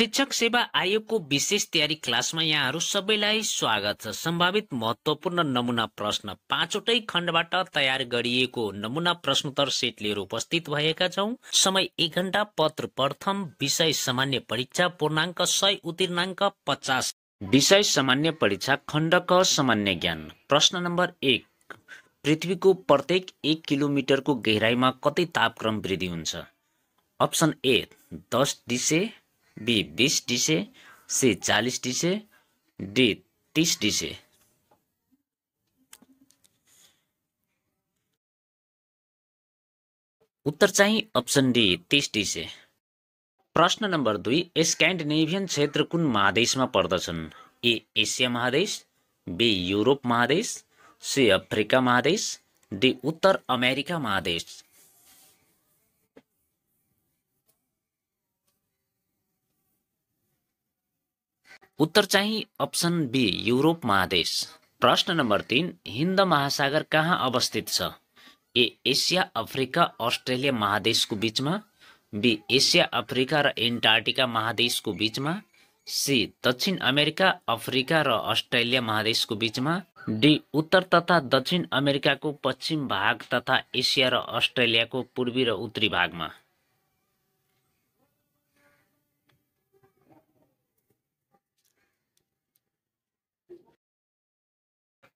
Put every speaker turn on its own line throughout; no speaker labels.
शिक्षक सेवा आयोगको विशेष तयारी क्लासमा यहाँहरू सबैलाई स्वागत छ। सम्भावित महत्त्वपूर्ण नमुना प्रश्न 5वटै खण्डबाट तयार गरिएको नमुना प्रश्नोत्तर सेट लिएर उपस्थित भएका छौं। समय 1 घण्टा। पत्र प्रथम, विषय सामान्य परीक्षा, पूर्णाङ्क 100, उत्तीर्णाङ्क 50। विषय सामान्य परीक्षा, खण्ड क सामान्य ज्ञान। प्रश्न नम्बर 1, पृथ्वीको प्रत्येक 1 किलोमिटरको गहिराईमा कति तापक्रम वृद्धि हुन्छ? अप्सन ए 10 डिसे, बी 20 डिसे, सी 40 डिसे, डी 30 डिसे। उत्तर चाहिँ अप्सन डी 30 डिसे। प्रश्न नम्बर 2, स्क्यान्डिनेभियन क्षेत्र कुन महादेशमा पर्दछन्? ए एसिया महादेश, बी युरोप महादेश, सी अफ्रिका महादेश, डी उत्तर अमेरिका महादेश। उत्तर चाहिँ अप्सन बी युरोप महादेश। प्रश्न नम्बर 3, हिन्द महासागर कहाँ अवस्थित छ? ए एसिया, अफ्रिका, अस्ट्रेलिया महादेशको बीचमा, बी एसिया, अफ्रिका र एन्टार्क्टिका महादेशको बीचमा, सी दक्षिण अमेरिका, अफ्रिका र अस्ट्रेलिया महादेशको बीचमा, डी उत्तर तथा दक्षिण अमेरिकाको पश्चिम भाग तथा एसिया र अस्ट्रेलियाको पूर्वी र उत्तरी भागमा।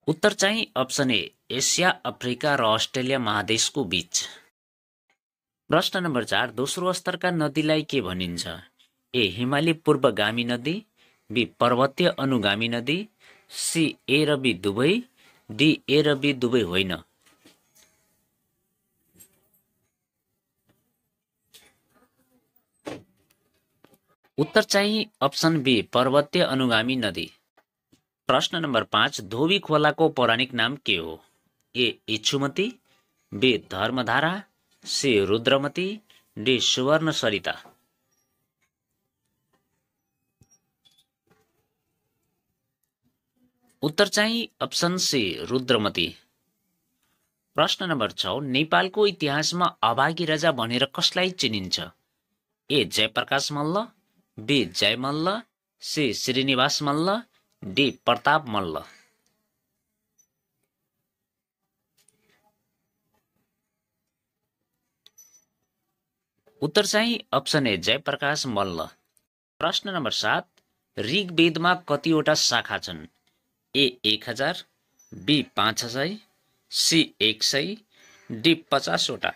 उत्तर चाहिँ अप्सन ए एसिया, अफ्रिका र अस्ट्रेलिया महादेशको बीच। प्रश्न नम्बर 4, दोस्रो स्तरका नदीलाई के भनिन्छ? ए हिमाली पूर्वगामी नदी, बी पर्वतीय अनुगामी नदी, सी ए र बी दुवै, डी ए र बी दुवै होइन। उत्तर चाहिँ अप्सन बी पर्वतीय अनुगामी नदी। प्रश्न नम्बर 5, धोबी खोलाको पौराणिक नाम के हो? ए इच्छुमती, बी धर्मधारा, सी रुद्रमती, डी सुवर्ण सरिता। उत्तर चाहिँ अप्सन सी रुद्रमती। प्रश्न नम्बर 6, नेपालको इतिहासमा अभागी राजा भनेर कसलाई चिनिन्छ? A Jayaprakash Malla, B Jaya Malla, C Shrinivas Malla, D Pratap Malla. उत्तर चाहिँ अप्सन ए जयप्रकाश मल्ल। प्रश्न नम्बर 7, ऋग्वेदमा कतिवटा शाखा छन्? ए 1000, बी 5000, सी 100, डी 50 वटा।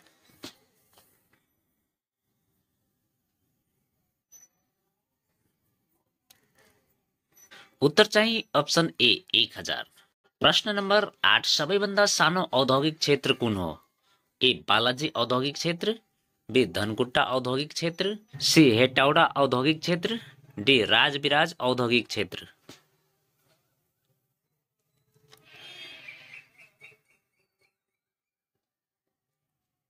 उत्तर चाहिँ अप्सन ए 1000। प्रश्न नम्बर 8, सबैभन्दा सानो औद्योगिक क्षेत्र कुन हो? ए बालाजी औद्योगिक क्षेत्र, बी धनकुट्टा औद्योगिक क्षेत्र, सी हेटौडा औद्योगिक क्षेत्र, डी राजविराज औद्योगिक क्षेत्र।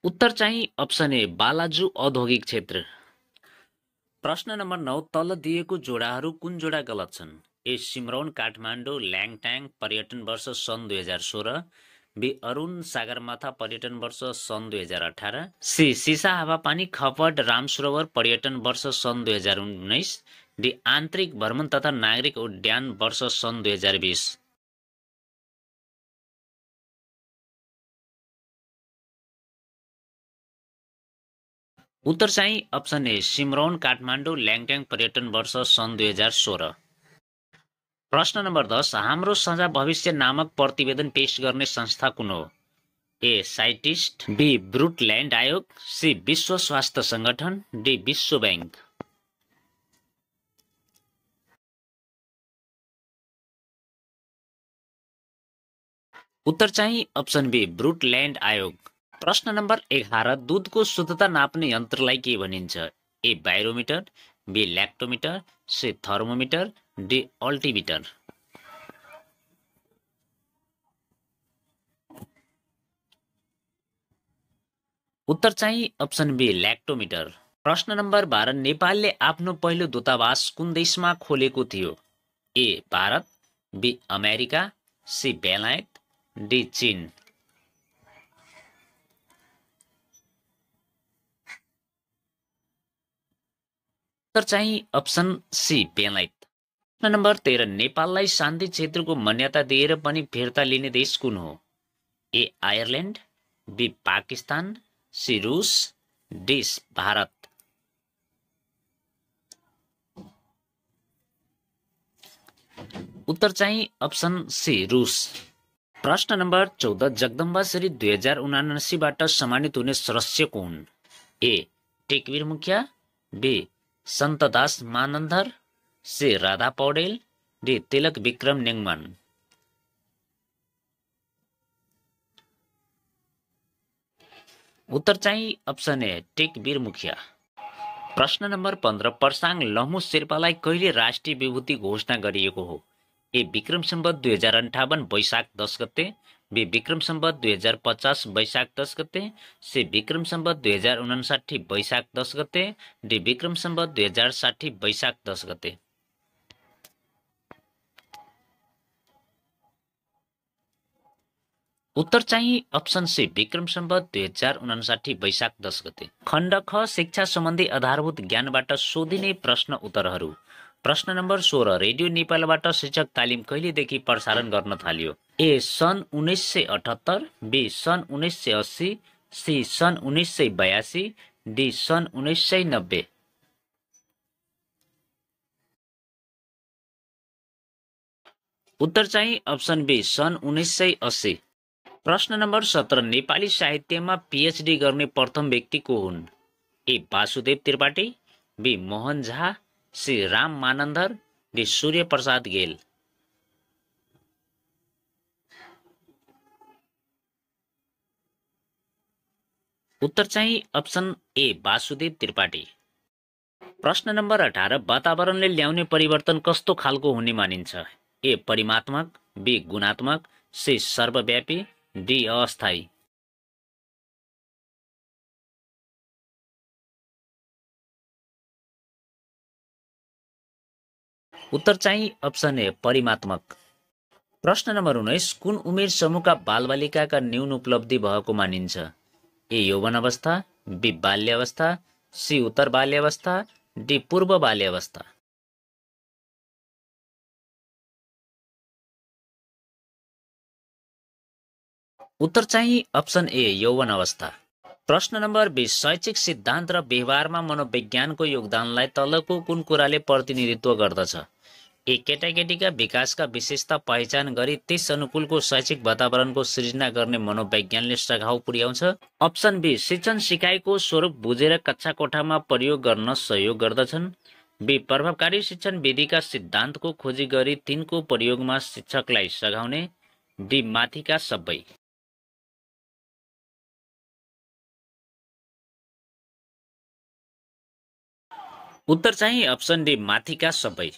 उत्तर चाहिँ अप्सन ए बालाजु औद्योगिक क्षेत्र। प्रश्न नम्बर 9, तल दिएको जोडाहरू कुन जोडा गलत छन्? ए सिमरौन काठमाडौँ ल्याङटाङ पर्यटन वर्ष सन् 2016, बी अरुण सागरमाथा पर्यटन वर्ष सन् 2018, सी सिसा हावापानी खपट रामसरोवर पर्यटन वर्ष सन् 2019, डी आन्तरिक भ्रमण तथा नागरिक उड्डयन वर्ष सन् 2020। उत्तर चाहिँ अप्सन ए सिमरौन काठमाडौँ ल्याङटाङ पर्यटन वर्ष सन् 2016। प्रश्न नम्बर 10, हाम्रो साझा भविष्य नामक प्रतिवेदन पेश गर्ने संस्था कुन हो? ए साइन्टिस्ट, बी ब्रुटल्यान्ड आयोग, सी विश्व स्वास्थ्य संगठन, डी विश्व बैंक। उत्तर चाहिँ अप्सन बी ब्रुटल्यान्ड आयोग। प्रश्न नम्बर 11, दूधको शुद्धता नाप्ने यन्त्रलाई के भनिन्छ? ए बाइरोमिटर, be ल्याक्टोमिटर, C thermometer, D altimeter. उत्तर चाहिँ अप्सन बी ल्याक्टोमिटर। प्रश्न नम्बर 12, नेपालले आफ्नो पहिलो दूतावास कुन देशमा खोलेको थियो? ए भारत, बी अमेरिका, सी बेलायत, डी चीन। उत्तर चाहिँ अप्सन सी बेलायत। प्रश्न नम्बर 13 नेपाललाई शान्ति क्षेत्रको मान्यता दिएर पनि फिर्ता लिने देश कुन हो? ए आयरल्यान्ड, बी पाकिस्तान, सी रुस, डी भारत। उत्तर चाहिँ अप्सन सी रुस। प्रश्न नम्बर 14 जगदम्बा श्री 2079बाट सम्मानित हुने सदस्य को हुन्? A Tekbir Mukhiya, B Santdas Manandhar, C Radha Paudel, D Tilak Bikram नेङमान। उत्तर चाहिँ अप्सन ए टेकवीर मुखिया। प्रश्न नम्बर 15 पर्साङ लम्हु शेर्पालाई कहिले राष्ट्रिय विभूति घोषणा गरिएको हो? ए विक्रम सम्वत 2058 वैशाख 10 गते, बी विक्रम सम्वत 2050 वैशाख 10 गते, सी विक्रम सम्वत 2059 वैशाख 10 गते, डी विक्रम सम्वत 2060 वैशाख 10 गते। उत्तर चाहिँ अप्सन सी विक्रम सम्वत 2059 वैशाख 10 गते। खण्ड ख शिक्षा सम्बन्धी आधारभूत ज्ञानबाट सोधिने प्रश्न उत्तरहरू। प्रश्न नम्बर 16 रेडियो नेपालबाट शिक्षक तालिम कहिलेदेखि प्रसारण गर्न थालियो? ए सन् 1978, बी सन् 1980, सी सन् 1982, डी सन् 1990। उत्तर चाहिँ अप्सन बी सन् 1980। प्रश्न नम्बर 17 नेपाली साहित्यमा पीएचडी गर्ने प्रथम व्यक्ति को हुन्? A Basudev Tripathi, B Mohan Jha, C Ram Manandhar, D Surya Prasad Gel. उत्तर चाहिँ अप्सन ए वासुदेव त्रिपाठी। प्रश्न नम्बर 18 वातावरणले ल्याउने परिवर्तन कस्तो खालको हुने मानिन्छ? ए परिमात्मक, बी गुणात्मक, सी सर्वव्यापी, डी अस्थायी। उत्तर चाहिँ अप्सन ए परिमात्मक। प्रश्न नम्बर 19 कुन उमेर समूहका बालबालिकाका न्यून उपलब्धि भएको मानिन्छ? ए यौवन अवस्था, बी बाल्यावस्था, सी उत्तर बाल्यावस्था, डी पूर्व बाल्यावस्था। उत्तर चाहिँ अप्सन ए यौवन अवस्था। प्रश्न नम्बर 20 शैक्षिक सिद्धान्त र व्यवहारमा मनोविज्ञानको योगदानलाई तलको कुन कुराले प्रतिनिधित्व गर्दछ? ए केटाकेटीका विकासका विशेषता पहिचान गरी त्यस अनुकूलको शैक्षिक वातावरणको सृजना गर्ने मनोविज्ञानले सघाउ पुर्याउँछ। अप्सन बी शिक्षण सिकाइको स्वरूप बुझेर कक्षा कोठामा प्रयोग गर्न सहयोग गर्दछन्, बी प्रभावकारी शिक्षण विधिका सिद्धान्तको खोजी गरी तिनको प्रयोगमा शिक्षकलाई सघाउने, डी माथिका सबै। उत्तर चाहिँ अप्सन डी माथिका सबै।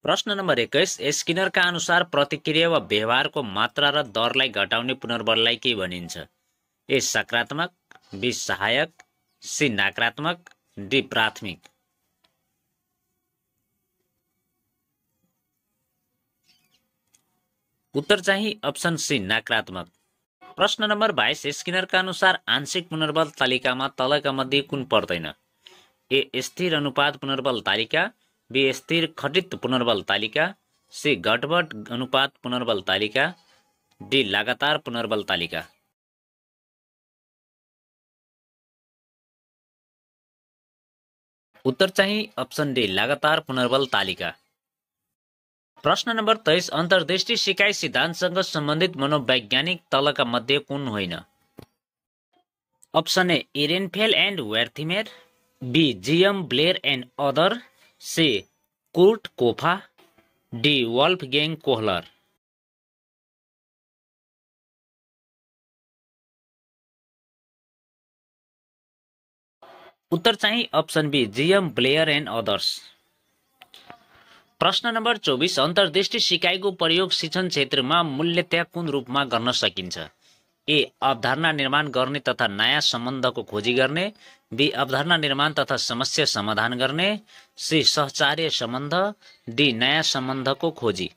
प्रश्न नम्बर 21 स्किनरका अनुसार प्रतिक्रिया वा व्यवहारको मात्रा र दरलाई घटाउने पुनर्बललाई के भनिन्छ? ए सकारात्मक, बी सहायक, सी नकारात्मक, डी प्राथमिक। उत्तर चाहिँ अप्सन सी नकारात्मक। प्रश्न नम्बर 22 स्किनरका अनुसार आंशिक पुनर्बल तालिकामा तलका मध्ये कुन पर्दैन? ए स्थिर अनुपात पुनर्बल तालिका, बी स्थिर खटित पुनर्बल तालिका, सी गठबड अनुपात पुनर्बल तालिका, डी लगातार पुनर्बल तालिका। उत्तर चाहिँ अप्सन डी लगातार पुनर्बल तालिका। प्रश्न नम्बर 23 अन्तर्दृष्टि सिकाइ सिद्धान्तसँग सम्बन्धित मनोवैज्ञानिक तलका मध्ये कुन होइन? Option A Ehrenfels and Wertheimer, B GM Blair and other, C Kurt Koffka, D Wolfgang Kohler. उत्तर चाहिँ option B GM Blair and others. प्रश्न नम्बर 24 अन्तर्दृष्टि सिकाइको प्रयोग शिक्षण क्षेत्रमा मूल्यत्याग कुन रूपमा गर्न सकिन्छ? ए अवधारणा निर्माण गर्ने तथा नयाँ सम्बन्धको खोजी गर्ने, बी अवधारणा निर्माण तथा समस्या समाधान गर्ने, सी सहचार्य सम्बन्ध, डी नयाँ सम्बन्धको खोजी।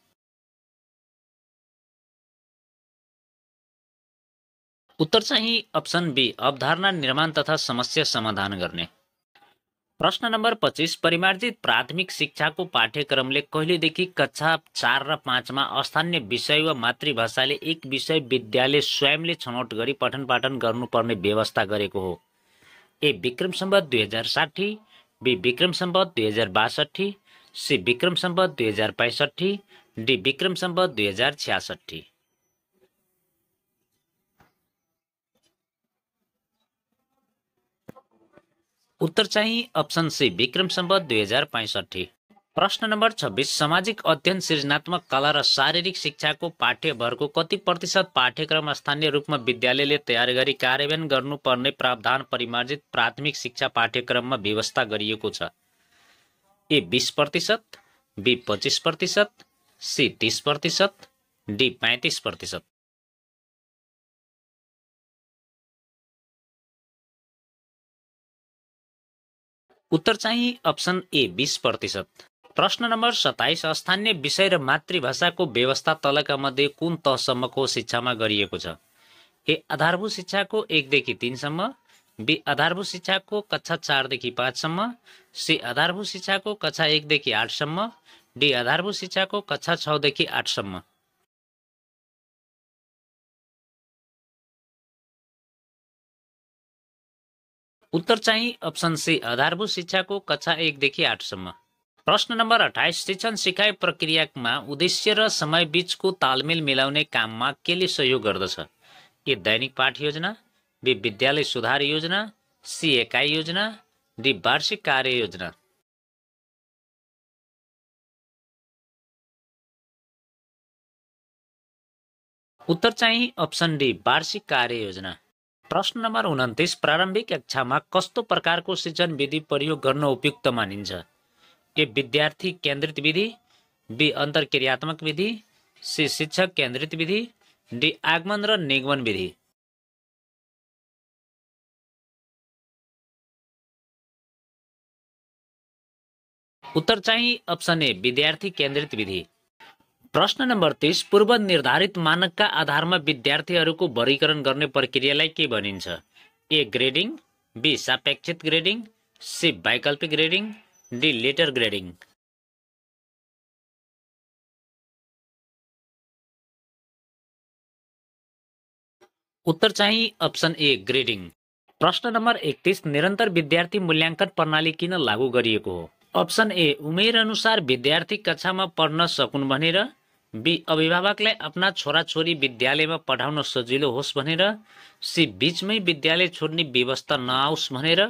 उत्तर चाहिँ अप्सन बी अवधारणा निर्माण तथा समस्या समाधान गर्ने। प्रश्न नम्बर 25 परिमार्जित प्राथमिक शिक्षाको पाठ्यक्रमले कहिलेदेखि कक्षा 4 र 5 मा स्थानीय विषय वा मातृभाषाले एक विषय विद्यालय स्वयंले छनौट गरी पठन पाठन गर्नुपर्ने व्यवस्था गरेको हो? A Vikram Samvat 2060, B Vikram Samvat 2062, C Vikram Samvat 2065, D Vikram Samvat 2066। उत्तर चाहिँ अप्सन सी विक्रम सम्वत 2065। प्रश्न नम्बर 26 सामाजिक अध्ययन सृजनात्मक कला र शारीरिक शिक्षाको पाठ्यभरको कति प्रतिशत पाठ्यक्रम स्थानीय रूपमा विद्यालयले तयार गरी कार्यान्वयन गर्नुपर्ने प्रावधान परिमार्जित प्राथमिक शिक्षा पाठ्यक्रममा व्यवस्था गरिएको छ? ए 20%, बी 25%, सी 30%, डी 35%। उत्तर चाहिँ अप्सन ए 20%। प्रश्न नम्बर 27 स्थानीय विषय र मातृभाषाको व्यवस्था तलका मध्ये कुन तहसम्मको शिक्षामा गरिएको छ? ए आधारभूत शिक्षाको 1 देखि 3 सम्म, बी आधारभूत शिक्षाको कक्षा 4 देखि 5 सम्म, सी आधारभूत शिक्षाको कक्षा 1 देखि 8 सम्म, डी आधारभूत शिक्षाको कक्षा 6 देखि 8 सम्म। उत्तर चाहिँ अप्सन सी आधारभूत शिक्षाको कक्षा 1 देखि 8 सम्म। प्रश्न नम्बर 28 शिक्षण सिकाइ प्रक्रियामा उद्देश्य र समय बीचको तालमेल मिलाउने काममा केले सहयोग गर्दछ? ए दैनिक पाठ योजना, बी विद्यालय सुधार योजना, सी एकाइ योजना, डी वार्षिक कार्य योजना। उत्तर चाहिँ अप्सन डी वार्षिक कार्य योजना। प्रश्न नम्बर 29 प्रारम्भिक कक्षामा कस्तो प्रकारको शिक्षण विधि प्रयोग गर्न उपयुक्त मानिन्छ? ए विद्यार्थी केन्द्रित विधि, बी अन्तर्क्रियात्मक विधि, सी शिक्षक केन्द्रित विधि, डी आगमन र निगमन विधि। उत्तर चाहिँ अप्सन ए विद्यार्थी केन्द्रित विधि। प्रश्न नम्बर 30 पूर्व निर्धारित मानकका आधारमा विद्यार्थीहरूको वर्गीकरण गर्ने प्रक्रियालाई के भनिन्छ? ए ग्रेडिङ, बी सापेक्षित ग्रेडिङ, सी वैकल्पिक ग्रेडिङ, डी लेटर ग्रेडिङ। उत्तर चाहिँ अप्सन ए ग्रेडिङ। प्रश्न नम्बर 31 निरन्तर विद्यार्थी मूल्याङ्कन प्रणाली किन लागू गरिएको हो? अप्सन ए उमेर अनुसार विद्यार्थी कक्षामा पढ्न सकुन् भनेर, बी अभिभावकलाई आफ्ना छोराछोरी विद्यालयमा पठाउन सजिलो होस् भनेर, सी बीचमै विद्यालय छोड्ने व्यवस्था नआओस् भनेर,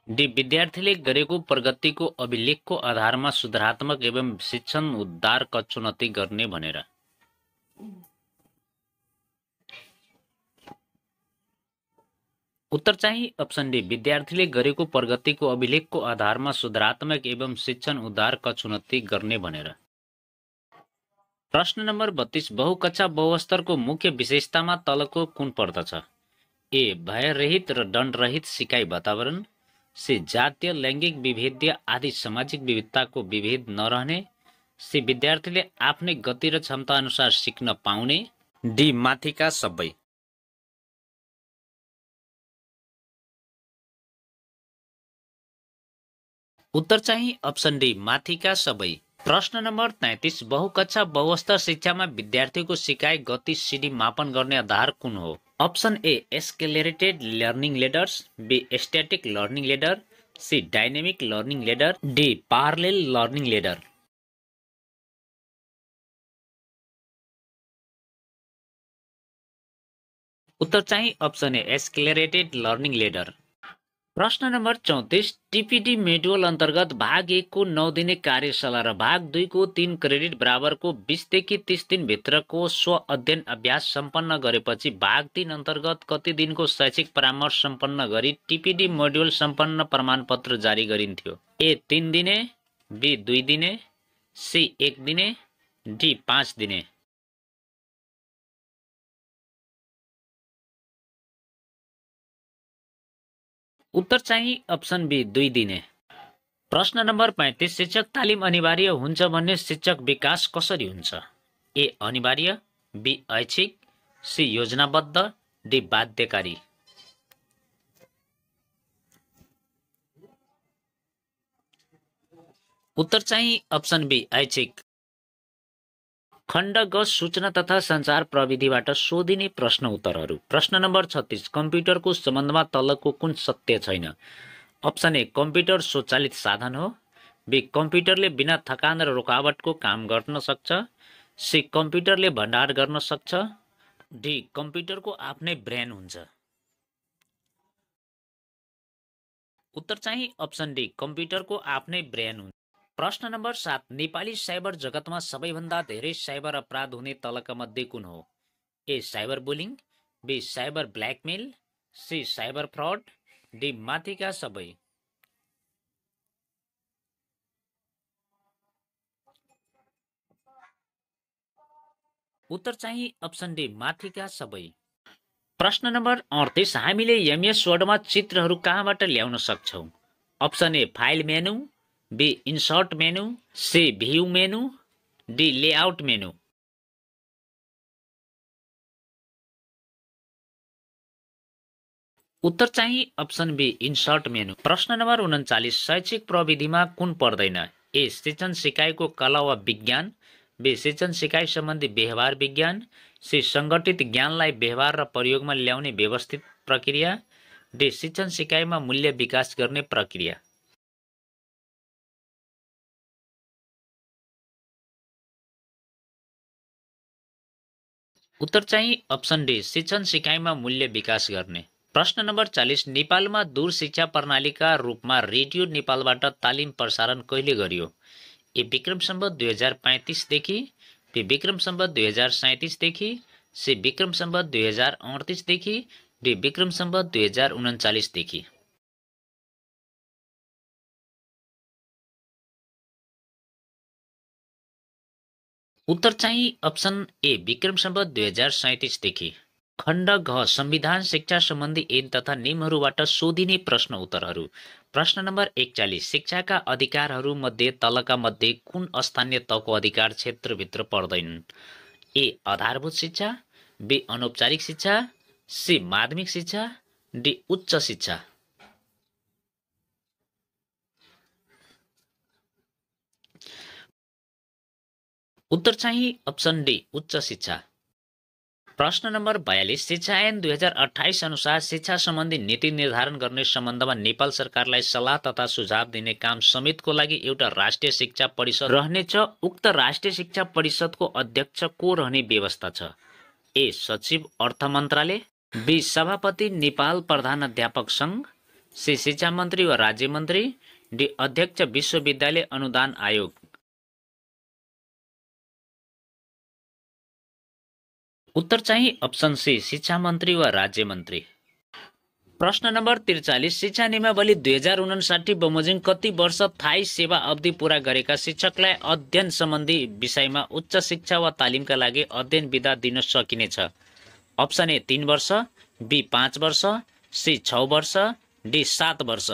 डी विद्यार्थीले गरेको प्रगतिको अभिलेखको आधारमा सुधारात्मक एवं शिक्षण उद्धार कक्षोन्नति गर्ने भनेर। उत्तर चाहिँ अप्सन डी विद्यार्थीले गरेको प्रगतिको अभिलेखको आधारमा सुधारात्मक एवं शिक्षण उद्धार कक्षोन्नति गर्ने भनेर। प्रश्न नम्बर 32 बहुकक्षा बहुस्तरको मुख्य विशेषतामा तलको कुन पर्दछ? ए भयरहित र दण्डरहित सिकाइ वातावरण, सी जातीय लैङ्गिक विभेदीय आदि सामाजिक विविधताको विभेद नरहने, सी विद्यार्थीले आफ्नै गति र क्षमता अनुसार सिक्न पाउने, डी माथिका सबै। उत्तर चाहिँ अप्सन डी माथिका सबै। प्रश्न नम्बर 33 बहुकक्षा बहुस्तर शिक्षामा विद्यार्थीको सिकाइ गति सिडी मापन गर्ने आधार कुन हो? Option A accelerated learning ladders, B static learning ladder, C dynamic learning ladder, D parallel learning ladder. उत्तर चाहिँ option A accelerated learning ladder. प्रश्न नम्बर 34 टिपिडी मोड्युल अन्तर्गत भाग 1 को 9 दिने कार्यशाला र भाग 2 को 3 क्रेडिट बराबरको 20 देखि 30 दिनभित्रको स्व अध्ययन अभ्यास सम्पन्न गरेपछि भाग 3 अन्तर्गत कति दिनको शैक्षिक परामर्श सम्पन्न गरी टिपिडी मोड्युल सम्पन्न प्रमाणपत्र जारी गरिन्थ्यो? ए 3 दिने, बी 2 दिने, सी 1 दिने, डी 5 दिने। उत्तर चाहिँ अप्सन बी 2 दिने। प्रश्न नम्बर 35 शिक्षक तालिम अनिवार्य हुन्छ भन्ने शिक्षक विकास कसरी हुन्छ? ए अनिवार्य, बी ऐच्छिक, सी योजनाबद्ध, डी बाध्यकारी। उत्तर चाहिँ अप्सन बी ऐच्छिक। खण्ड ग सूचना तथा सञ्चार प्रविधिबाट सोधिने प्रश्न उत्तरहरू। प्रश्न नम्बर 36, कम्प्युटरको सम्बन्धमा तलको कुन सत्य छैन? अप्सन ए, कम्प्युटर स्वचालित साधन हो। बी, कम्प्युटरले बिना थकान र रोकावटको काम गर्न सक्छ। सी, कम्प्युटरले भण्डार गर्न सक्छ। डी, कम्प्युटरको आफ्नै ब्रेन हुन्छ। उत्तर चाहिँ अप्सन डी, कम्प्युटरको आफ्नै ब्रेन हुन्छ। प्रश्न नम्बर 7, नेपाली साइबर जगतमा सबैभन्दा धेरै साइबर अपराध हुने तलका मध्ये कुन हो? A, cyber bullying. B, cyber blackmail. C, cyber fraud. D, माथिका सबै। उत्तर चाहिँ अप्सन डी, माथिका सबै। प्रश्न नम्बर 38, हामीले एमएस वर्डमा चित्रहरू कहाँबाट ल्याउन सक्छौँ? Option A, file menu. B, insert menu. C, view menu. D, layout menu. उत्तर चाहिँ अप्सन बी, इन्सर्ट मेनु। प्रश्न नम्बर 39, शैक्षिक प्रविधिमा कुन पर्दैन? ए, शिक्षण सिकाइको कला वा विज्ञान। बी, शिक्षण सिकाइ सम्बन्धी व्यवहार विज्ञान। सी, सङ्गठित ज्ञानलाई व्यवहार र प्रयोगमा ल्याउने व्यवस्थित प्रक्रिया। डी, शिक्षण सिकाइमा मूल्य विकास गर्ने प्रक्रिया। उत्तर चाहिँ अप्सन डी, शिक्षण सिकाइमा मूल्य विकास गर्ने। प्रश्न नम्बर 40, नेपालमा दूर शिक्षा प्रणालीका रूपमा रेडियो नेपालबाट तालिम प्रसारण कहिले गरियो? ए, विक्रम सम्वत 2035 देखि। बी, विक्रम सम्वत 2037 देखि। सी, विक्रम सम्वत 2038 देखि। डी, विक्रम सम्वत 2039 देखि। उत्तर चाहिँ अप्सन ए, विक्रम सम्वत 2037 देखि। खण्ड घ, संविधान शिक्षा सम्बन्धी ऐन तथा नियमहरूबाट सोधिने प्रश्न उत्तरहरू। प्रश्न नम्बर 41, शिक्षाका अधिकारहरू मध्ये तलका मध्ये कुन स्थानीय तहको अधिकार क्षेत्रभित्र पर्दैनन्? ए, आधारभूत शिक्षा। बी, अनौपचारिक शिक्षा। सी, माध्यमिक शिक्षा। डी, उच्च शिक्षा। उत्तर चाहिँ अप्सन डी, उच्च शिक्षा। प्रश्न नम्बर 42, शिक्षा ऐन 2028 अनुसार शिक्षा सम्बन्धी नीति निर्धारण गर्ने सम्बन्धमा नेपाल सरकारलाई सल्लाह तथा सुझाव दिने काम समेतको लागि एउटा राष्ट्रिय शिक्षा परिषद रहनेछ। उक्त राष्ट्रिय शिक्षा परिषदको अध्यक्ष को रहने व्यवस्था छ? ए, सचिव अर्थ मन्त्रालय। बी, सभापति नेपाल प्रधान अध्यापक सङ्घ। सी, शिक्षा मन्त्री वा राज्य मन्त्री। डी, अध्यक्ष विश्वविद्यालय अनुदान आयोग। उत्तर चाहिँ अप्सन सी, शिक्षा मन्त्री वा राज्य मन्त्री। प्रश्न नम्बर 43, शिक्षा नियमावली 2059 बमोजिम कति वर्ष थायी सेवा अवधि पूरा गरेका शिक्षकलाई अध्ययन सम्बन्धी विषयमा उच्च शिक्षा वा तालिमका लागि अध्ययन विधा दिन सकिनेछ? अप्सन ए, 3 वर्ष। बी, 5 वर्ष। सी, 6 वर्ष। डी, 7 वर्ष।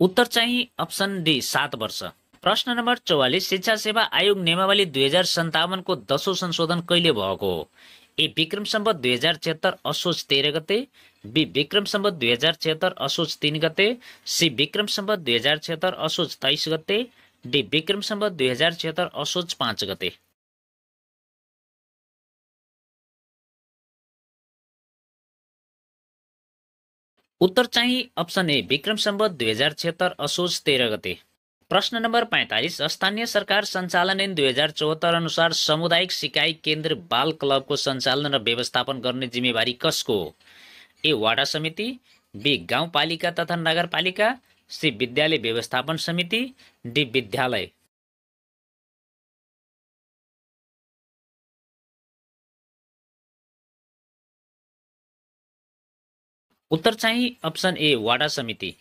उत्तर चाहिँ अप्सन डी, 7 वर्ष। प्रश्न नम्बर 44, शिक्षा सेवा आयोग नियमावली 2057 को 10औं संशोधन कहिले भएको हो? ए, विक्रम सम्वत 2076 असोज 13 गते। बी, विक्रम सम्वत 2076 असोज 3 गते। सी, विक्रम सम्वत 2076 असोज 23 गते। डी, विक्रम सम्वत 2076 असोज 5 गते। उत्तर चाहिँ अप्सन ए, विक्रम सम्वत 2076 असोज 13 गते। प्रश्न नम्बर 45, स्थानीय सरकार सञ्चालन ऐन 2074 अनुसार सामुदायिक सिकाइ केन्द्र बाल क्लबको सञ्चालन र व्यवस्थापन गर्ने जिम्मेवारी कसको हो? ए, वाडा समिति। बी, गाउँपालिका तथा नगरपालिका। सी, विद्यालय व्यवस्थापन समिति। डी, विद्यालय। उत्तर चाहिँ अप्सन ए, वाडा समिति।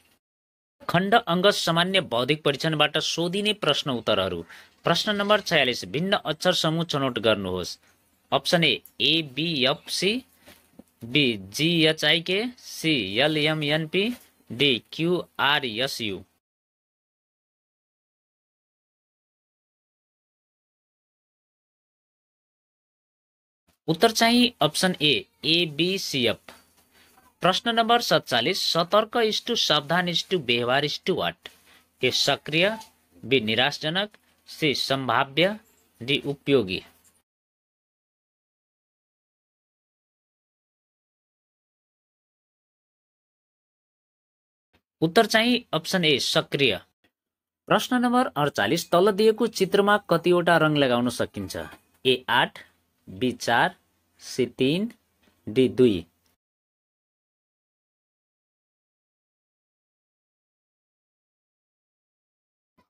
खण्ड अङ्ग सामान्य बौद्धिक परीक्षणबाट सोधिने प्रश्न उत्तरहरू। प्रश्न नम्बर 46, भिन्न अक्षर समूह छनौट गर्नुहोस्। Option A, ABFC। B, GHIK। C, LMNP। D, QRSU। उत्तर चाहिँ अप्सन ए, ABCF। प्रश्न नम्बर 47, सतर्क इस्टु सावधान इस्टु व्यवहार इस्टु वाट? ए सक्रिय, बी निराशजनक, सी सम्भाव्य, डी उपयोगी। उत्तर चाहिँ अप्सन ए सक्रिय। प्रश्न नम्बर 48, तल दिएको चित्रमा कतिवटा रङ लगाउन सकिन्छ? ए 8, बी 4, सी 3, डी 2।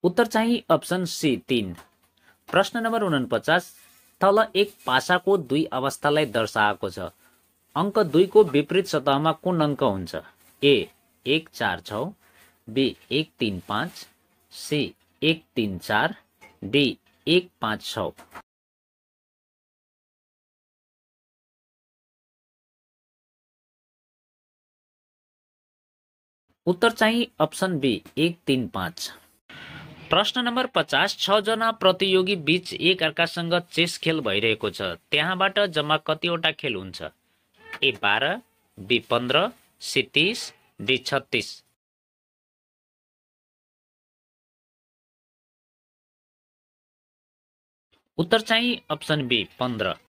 उत्तर चाहिँ अप्सन सी 3। प्रश्न नम्बर 49, तल एक पासाको दुई अवस्थालाई दर्शाएको छ। अङ्क 2 को विपरीत सतहमा कुन अङ्क हुन्छ? ए 1 4 6, बी 1 3 5, सी 1 3 4, डी 1 5 6। उत्तर चाहिँ अप्सन बी 1 3 5। प्रश्न नम्बर 50, 6 जना प्रतियोगी बीच एक अर्कासँग चेस खेल भइरहेको छ। त्यहाँबाट जम्मा कतिवटा खेल हुन्छ? ए 12, बी 15, सी 30, डी 36। उत्तर चाहिँ अप्सन बी 15।